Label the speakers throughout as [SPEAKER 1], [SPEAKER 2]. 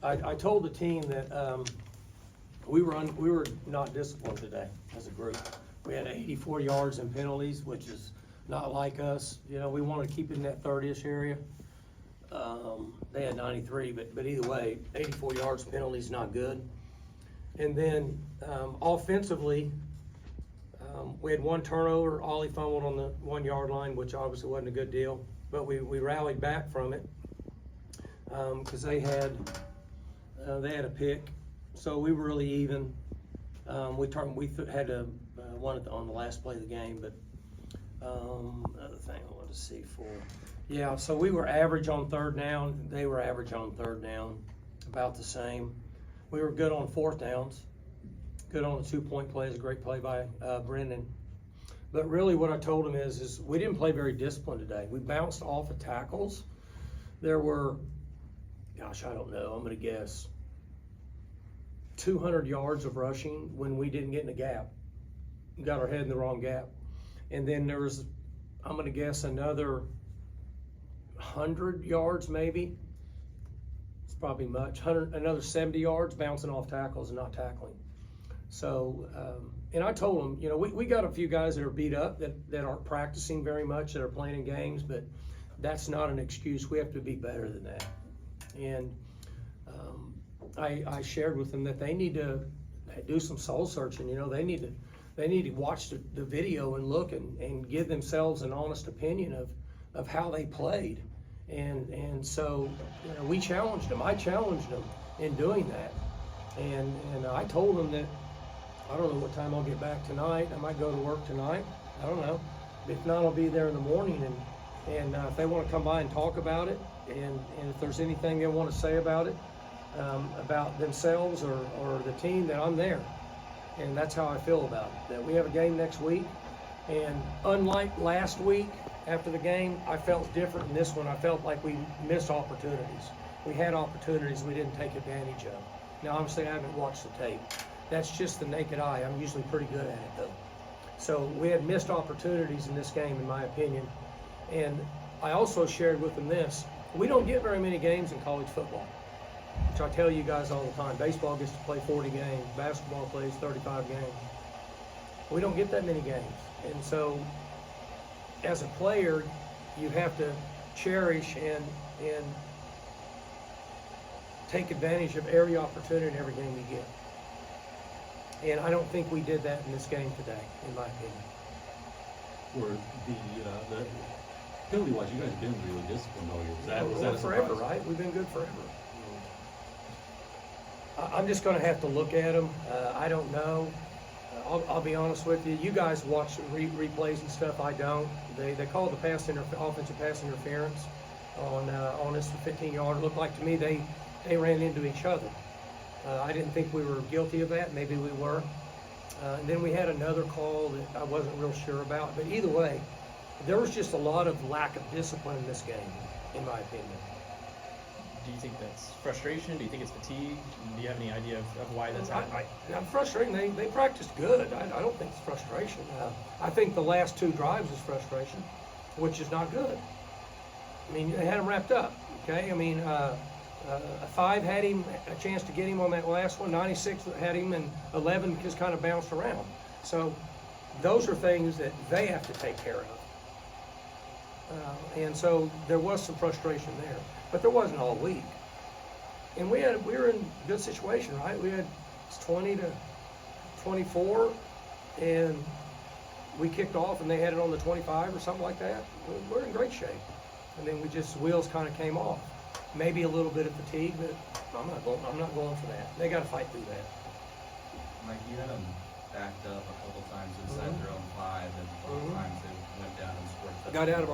[SPEAKER 1] I told the team that we were not disciplined today as a group. We had 84 yards in penalties, which is not like us. You know, we wanted to keep it in that 30-ish area. They had 93, but either way, 84 yards penalties not good. And then offensively, we had one turnover. Ollie fumbled on the 1 yard line, which obviously wasn't a good deal, but we rallied back from it because they had a pick, so we were really even. We had a one on the last play of the game, but another thing I wanted to see for. Yeah, so we were average on third down. They were average on third down, about the same. We were good on fourth downs. Good on the 2-point plays, a great play by Brendan. But really what I told him is we didn't play very disciplined today. We bounced off of tackles. There were, gosh, I don't know, I'm gonna guess 200 yards of rushing when we didn't get in the gap. Got our head in the wrong gap. And then there was, I'm gonna guess another 100 yards maybe. It's probably much, another 70 yards bouncing off tackles and not tackling. So, and I told them, you know, we got a few guys that are beat up that aren't practicing very much, that are playing in games, but that's not an excuse. We have to be better than that. And I shared with them that they need to do some soul searching. You know, they need to watch the video and look and give themselves an honest opinion of how they played. And so, you know, we challenged them. I challenged them in doing that. And I told them that I don't know what time I'll get back tonight. I might go to work tonight. I don't know. If not, I'll be there in the morning. And if they want to come by and talk about it, and if there's anything they want to say about it, about themselves or the team, that I'm there. And that's how I feel about it. That we have a game next week. And unlike last week after the game, I felt different in this one. I felt like we missed opportunities. We had opportunities we didn't take advantage of. Now, obviously, I haven't watched the tape. That's just the naked eye. I'm usually pretty good at it, though. So we had missed opportunities in this game, in my opinion. And I also shared with them this. We don't get very many games in college football, which I tell you guys all the time. Baseball gets to play 40 games. Basketball plays 35 games. We don't get that many games. And so as a player, you have to cherish and take advantage of every opportunity in every game you get. And I don't think we did that in this game today, in my opinion.
[SPEAKER 2] Or the penalty-wise, you guys have been really disciplined all year. Was that a
[SPEAKER 1] forever,
[SPEAKER 2] surprise?
[SPEAKER 1] right? We've been good forever. I'm just going to have to look at them. I don't know. I'll be honest with you. You guys watch replays and stuff. I don't. They called the offensive pass interference on this 15-yard. It looked like to me they ran into each other. I didn't think we were guilty of that. Maybe we were. And then we had another call that I wasn't real sure about. But either way, there was just a lot of lack of discipline in this game, in my opinion.
[SPEAKER 3] Do you think that's frustration? Do you think it's fatigue? Do you have any idea of why that's happening?
[SPEAKER 1] I'm frustrated. They practiced good. I don't think it's frustration. I think the last two drives is frustration, which is not good. I mean, they had him wrapped up, okay? I mean, 5 had him a chance to get him on that last one. 96 had him, and 11 just kind of bounced around. So those are things that they have to take care of. And so there was some frustration there, but there wasn't all week. And we were in a good situation, right? We had 20-24, and we kicked off, and they had it on the 25 or something like that. We're in great shape. And then wheels kind of came off. Maybe a little bit of fatigue, but I'm not going for that. They got to fight through that.
[SPEAKER 4] Mike, you had them backed up a couple times inside their own 5, and both times they went down and scored.
[SPEAKER 1] Got out of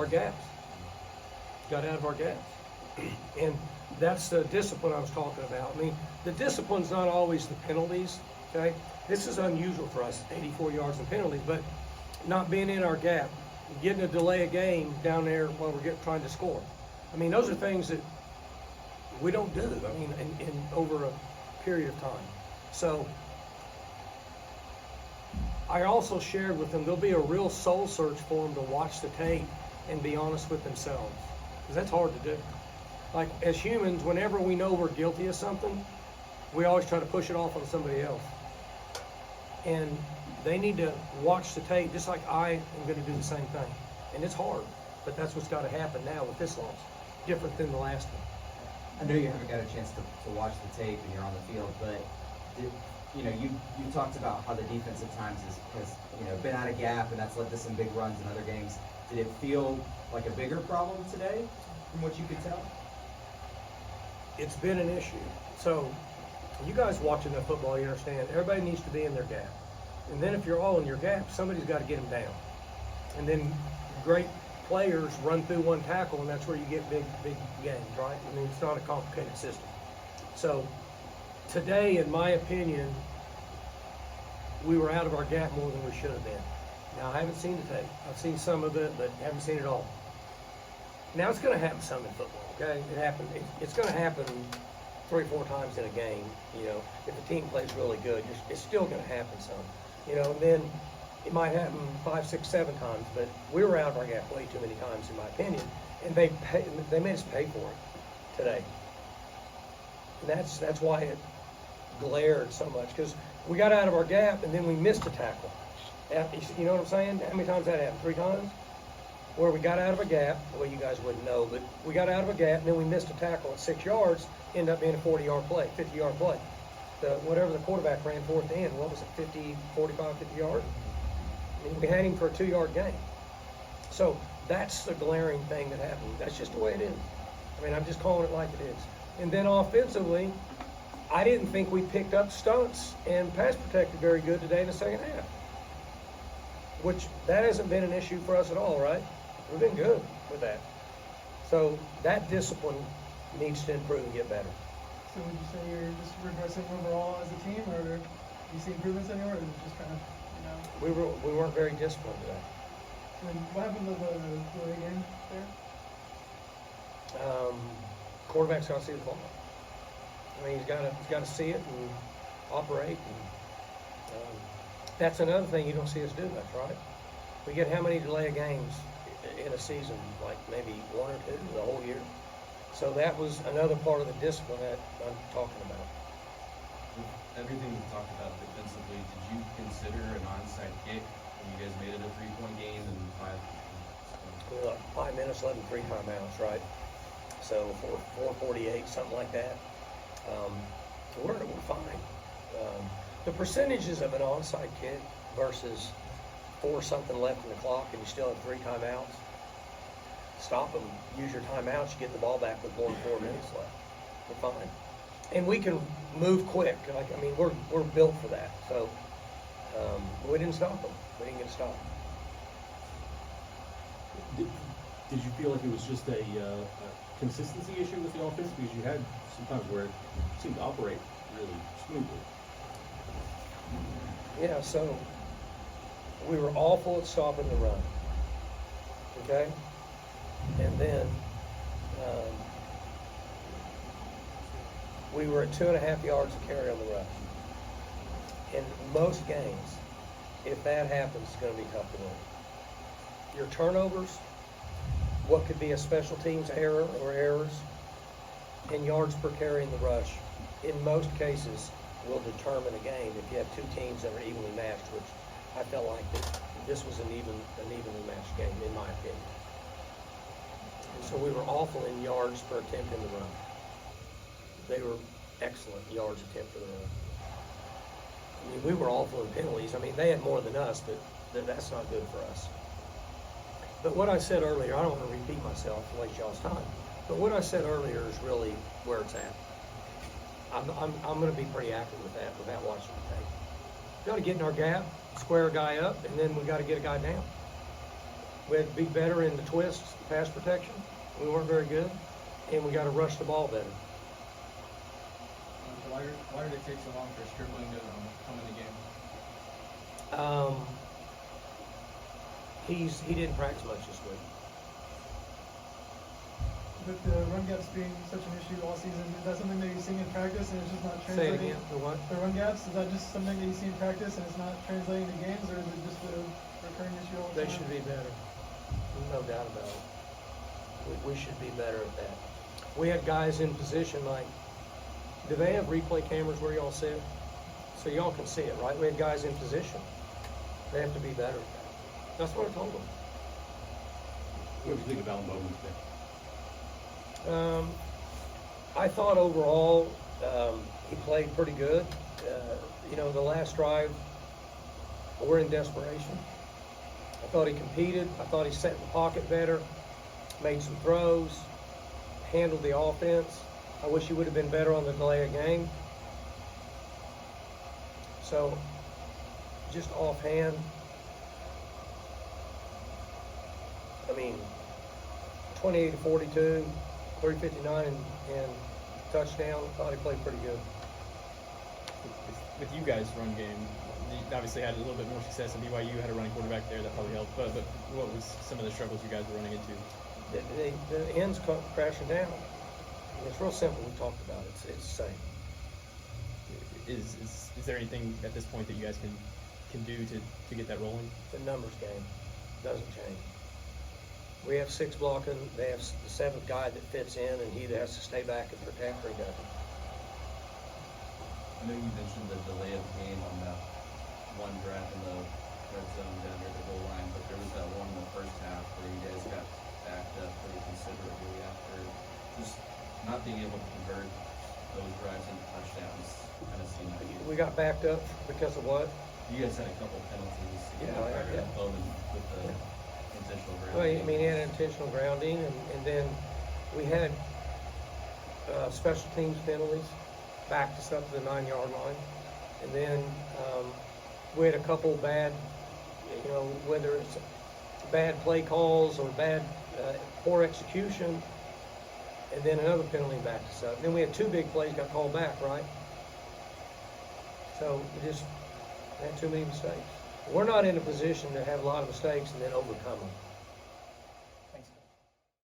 [SPEAKER 1] our gaps. And that's the discipline I was talking about. I mean, the discipline's not always the penalties, okay? This is unusual for us, 84 yards in penalties, but not being in our gap, getting a delay of game down there while we're trying to score. I mean, those are things that we don't do, I mean, in over a period of time. So I also shared with them, there'll be a real soul search for them to watch the tape and be honest with themselves, because that's hard to do. like as humans, whenever we know we're guilty of something, we always try to push it off on somebody else. And they need to watch the tape, just like I am going to do the same thing. And it's hard, but that's what's got to happen now with this loss, different than the last one.
[SPEAKER 5] I know you haven't got a chance to watch the tape and you're on the field, but you talked about how the defense at times has been out of gap, and that's led to some big runs in other games. Did it feel like a bigger problem today, from what you could tell?
[SPEAKER 1] It's been an issue. So, you guys watch enough football, you understand, everybody needs to be in their gap. And then if you're all in your gap, somebody's got to get them down. And then great players run through one tackle, and that's where you get big gains, right? I mean, it's not a complicated system. So, today, in my opinion, we were out of our gap more than we should have been. Now, I haven't seen the tape. I've seen some of it, but haven't seen it all. Now, it's going to happen some in football, okay? It's going to happen 3 or 4 times in a game, if the team plays really good, it's still going to happen some, and then it might happen 5, 6, 7 times, but we were out of our gap way too many times, in my opinion, and they made us pay for it today. And that's why it glared so much, because we got out of our gap and then we missed a tackle. You know what I'm saying? How many times that happened? 3 times? Where we got out of a gap, well, you guys wouldn't know, but we got out of a gap and then we missed a tackle at 6 yards, ended up being a 40-yard play, 50-yard play. Whatever the quarterback ran for at the end, what was it, 50, 45, 50 yards? I mean, we had him for a 2-yard gain. So that's the glaring thing that happened. That's just the way it is. I mean, I'm just calling it like it is. And then offensively, I didn't think we picked up stunts and pass protected very good today in the second half. Which, that hasn't been an issue for us at all, right? We've been good with that. So that discipline needs to improve and get better.
[SPEAKER 6] So would you say you're just regressing overall as a team, or do you see improvements anywhere, or is it just kind of,
[SPEAKER 1] We weren't very disciplined today.
[SPEAKER 6] and what happened to the delay game there?
[SPEAKER 1] Quarterback's got to see the ball. I mean, he's got to see it and operate. And, that's another thing you don't see us do much, right? We get how many delay of games in a season? Like maybe 1 or 2 the whole year. So that was another part of the discipline that I'm talking about.
[SPEAKER 4] Everything we talked about defensively, did you consider an onside kick when you guys made it a 3-point game and 5?
[SPEAKER 1] We were like 5 minutes left and 3 timeouts, right? So 4:48, something like that. We're fine. The percentages of an onside kick versus 4 something left in the clock and you still have 3 timeouts, stop them, use your timeouts, you get the ball back with more than 4 minutes left. We're fine. And we can move quick. We're built for that. So we didn't stop them. We didn't get a stop.
[SPEAKER 2] Did you feel like it was just a consistency issue with the offense? Because you had some times where it seemed to operate really smoothly.
[SPEAKER 1] Yeah, so we were awful at stopping the run. Okay? And then we were at 2.5 yards to carry on the rush. In most games, if that happens, it's going to be tough to win. Your turnovers, what could be a special teams error or errors, and yards per carry in the rush, in most cases, will determine a game if you have 2 teams that are evenly matched, which I felt like this was an evenly matched game, in my opinion. And so we were awful in yards per attempt in the run. They were excellent yards attempt for the run. I mean, we were awful in penalties. I mean, they had more than us, but that's not good for us. But what I said earlier, I don't want to repeat myself and waste y'all's time, but what I said earlier is really where it's at. I'm going to be pretty accurate with that without watching the tape. Got to get in our gap, square a guy up, and then we got to get a guy down. We had to be better in the twists, pass protection. We weren't very good, and we got to rush the ball better.
[SPEAKER 3] Why did it take so long for Stripling to come in the game?
[SPEAKER 1] He didn't practice much this week.
[SPEAKER 6] With the run gaps being such an issue all season, is that something that you've seen in practice and it's just not
[SPEAKER 1] Say it
[SPEAKER 6] translating?
[SPEAKER 1] again. The what?
[SPEAKER 6] The run gaps, is that just something that you see in practice and it's not translating to games, or is it just a recurring issue all the
[SPEAKER 1] They
[SPEAKER 6] time?
[SPEAKER 1] should be better. No doubt about it. We should be better at that. we had guys in position like, do they have replay cameras where y'all sit? So y'all can see it, right? We had guys in position. They have to be better at that. That's what I told them.
[SPEAKER 2] What do you think of Alan Bowman's day?
[SPEAKER 1] I thought overall, he played pretty good. The last drive, we're in desperation. I thought he competed. I thought he set in the pocket better, made some throws, handled the offense. I wish he would have been better on the delay of game. So, just offhand, I mean, 28-42, 359 and touchdown. I thought he played pretty good.
[SPEAKER 3] With you guys' run game, you obviously had a little bit more success in BYU. Had a running quarterback there that probably helped. But what was some of the struggles you guys were running into?
[SPEAKER 1] The ends crashing down. It's real simple. We talked about it. It's the same.
[SPEAKER 3] Is there anything at this point that you guys can do to get that rolling?
[SPEAKER 1] It's a numbers game. Doesn't change. We have 6 blocking. They have the 7th guy that fits in, and he either has to stay back and protect or he doesn't.
[SPEAKER 4] I know you mentioned the delay of game on that one drive in the red zone down near the goal line, but there was that one in the first half where you guys got backed up pretty considerably after just not being able to convert those drives into touchdowns. Kind of seemed like
[SPEAKER 1] We got backed up because of what?
[SPEAKER 4] you guys had a couple penalties.
[SPEAKER 1] Yeah.
[SPEAKER 4] Bowman with the intentional grounding.
[SPEAKER 1] Well, I mean, he had intentional grounding, and then we had special teams penalties, backed us up to the 9-yard line. And then we had a couple bad, whether it's bad play calls or bad, poor execution, and then another penalty backed us up. And then we had 2 big plays got called back, right? So we just had too many mistakes. We're not in a position to have a lot of mistakes and then overcome them.